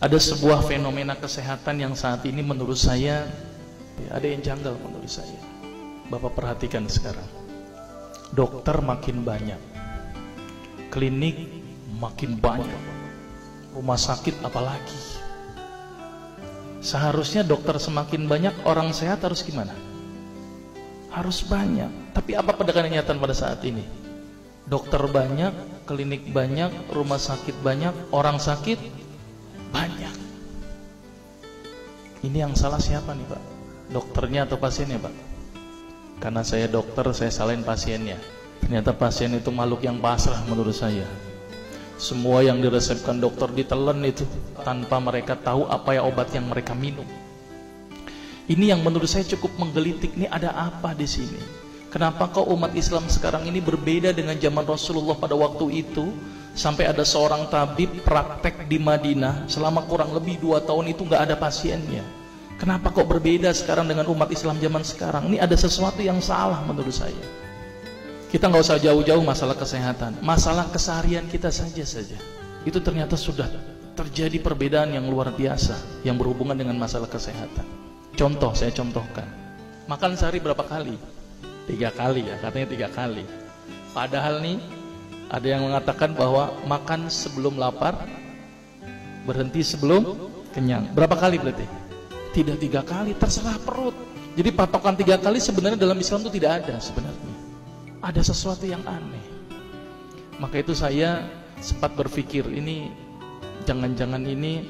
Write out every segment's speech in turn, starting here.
Ada sebuah fenomena kesehatan yang saat ini menurut saya ada yang janggal menurut saya. Bapak perhatikan sekarang. Dokter makin banyak, klinik makin banyak, rumah sakit apalagi. Seharusnya dokter semakin banyak, orang sehat harus gimana? Harus banyak. Tapi apa kenyataan pada saat ini? Dokter banyak, klinik banyak, rumah sakit banyak, orang sakit banyak. Ini yang salah siapa nih Pak? Dokternya atau pasiennya Pak? Karena saya dokter, saya salahin pasiennya. Ternyata pasien itu makhluk yang pasrah menurut saya. Semua yang diresepkan dokter ditelan itu tanpa mereka tahu apa ya obat yang mereka minum. Ini yang menurut saya cukup menggelitik. Ini ada apa di sini? Kenapa kok umat Islam sekarang ini berbeda dengan zaman Rasulullah pada waktu itu? Sampai ada seorang tabib praktek di Madinah selama kurang lebih 2 tahun itu nggak ada pasiennya. Kenapa kok berbeda sekarang dengan umat Islam zaman sekarang? Ini ada sesuatu yang salah menurut saya. Kita nggak usah jauh-jauh masalah kesehatan, masalah keseharian kita saja. Itu ternyata sudah terjadi perbedaan yang luar biasa yang berhubungan dengan masalah kesehatan. Contoh, saya contohkan. Makan sehari berapa kali? 3 kali ya, katanya 3 kali. Padahal nih ada yang mengatakan bahwa makan sebelum lapar, berhenti sebelum kenyang. Berapa kali berarti? Tidak 3 kali, terserah perut. Jadi patokan 3 kali sebenarnya dalam Islam itu tidak ada sebenarnya. Ada sesuatu yang aneh. Maka itu saya sempat berpikir, ini jangan-jangan ini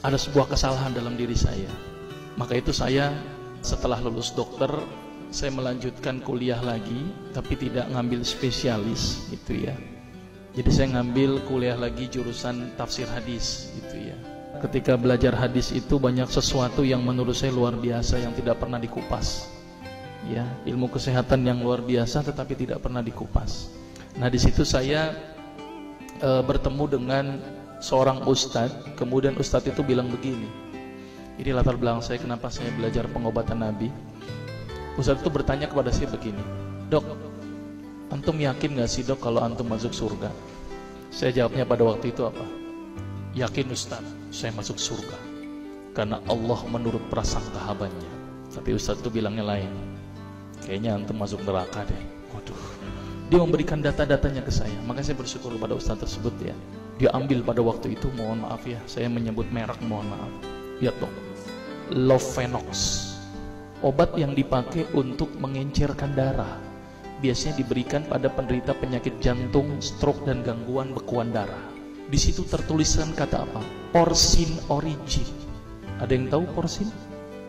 ada sebuah kesalahan dalam diri saya. Maka itu saya setelah lulus dokter, saya melanjutkan kuliah lagi, tapi tidak ngambil spesialis gitu ya. Jadi saya ngambil kuliah lagi jurusan tafsir hadis gitu ya. Ketika belajar hadis itu banyak sesuatu yang menurut saya luar biasa yang tidak pernah dikupas. Ya, ilmu kesehatan yang luar biasa tetapi tidak pernah dikupas. Nah, di situ saya bertemu dengan seorang ustadz. Kemudian ustadz itu bilang begini. Ini latar belakang saya kenapa saya belajar pengobatan Nabi. Ustadz itu bertanya kepada saya begini, "Dok, antum yakin gak sih dok kalau antum masuk surga?" Saya jawabnya pada waktu itu apa? "Yakin Ustaz, saya masuk surga karena Allah menurut prasangka hambanya." Tapi Ustaz itu bilangnya lain. "Kayaknya antum masuk neraka deh." Waduh. Dia memberikan data-datanya ke saya. Maka saya bersyukur kepada Ustaz tersebut ya. Dia ambil pada waktu itu, mohon maaf ya, saya menyebut merek, mohon maaf. Lihat dok, Lovenox, obat yang dipakai untuk mengencerkan darah. Biasanya diberikan pada penderita penyakit jantung, stroke dan gangguan bekuan darah. Di situ tertuliskan kata apa? Porsin origin. Ada yang tahu porsin?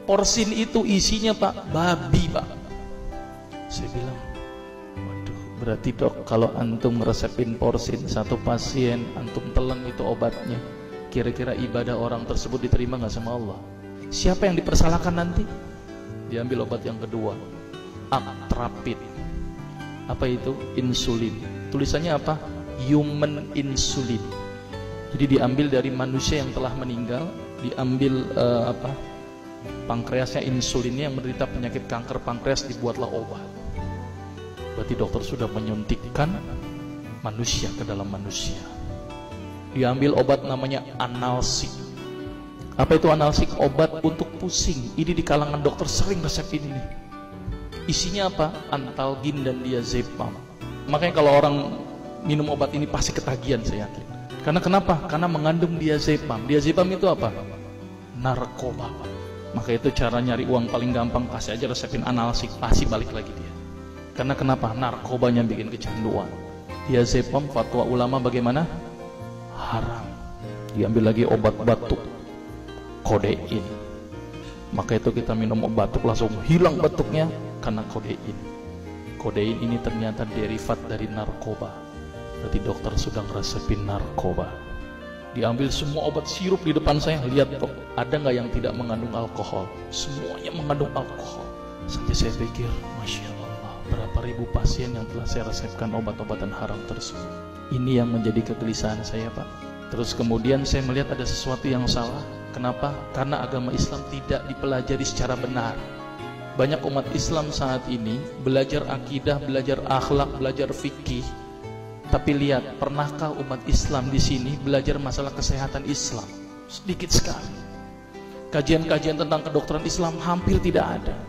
Porsin itu isinya Pak, babi Pak. Saya bilang, waduh, berarti dok kalau antum resepin porsin satu pasien, antum telan itu obatnya, kira-kira ibadah orang tersebut diterima gak sama Allah? Siapa yang dipersalahkan nanti? Diambil obat yang kedua, Atrapid. Apa itu? Insulin. Tulisannya apa? Human insulin. Jadi diambil dari manusia yang telah meninggal, diambil pankreasnya, insulinnya, yang menderita penyakit kanker pankreas, dibuatlah obat. Berarti dokter sudah menyuntikkan manusia ke dalam manusia. Diambil obat namanya analsik. Apa itu analsik? Obat untuk pusing. Ini di kalangan dokter sering resepin ini. Isinya apa? Antalgin dan diazepam. Makanya kalau orang minum obat ini pasti ketagihan, saya yakin. Karena kenapa? Karena mengandung diazepam. Diazepam itu apa? Narkoba. Maka itu cara nyari uang paling gampang, kasih aja resepin analsik, pasti balik lagi dia. Karena kenapa? Narkobanya bikin kecanduan. Diazepam, fatwa ulama bagaimana? Haram. Diambil lagi obat batuk, kodein. Maka itu kita minum obat batuk langsung hilang batuknya karena kodein. Kodein ini ternyata derivat dari narkoba. Berarti dokter sudah ngeresepin narkoba. Diambil semua obat sirup di depan saya, lihat dok, ada nggak yang tidak mengandung alkohol? Semuanya mengandung alkohol. Sampai saya pikir, Masya Allah, berapa ribu pasien yang telah saya resepkan obat-obatan haram tersebut. Ini yang menjadi kegelisahan saya Pak. Terus kemudian saya melihat ada sesuatu yang salah. Kenapa? Karena agama Islam tidak dipelajari secara benar. Banyak umat Islam saat ini belajar akidah, belajar akhlak, belajar fikih. Tapi lihat, pernahkah umat Islam di sini belajar masalah kesehatan Islam? Sedikit sekali. Kajian-kajian tentang kedokteran Islam hampir tidak ada.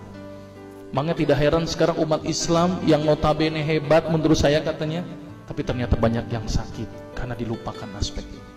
Makanya tidak heran sekarang umat Islam yang notabene hebat menurut saya katanya, tapi ternyata banyak yang sakit karena dilupakan aspek ini.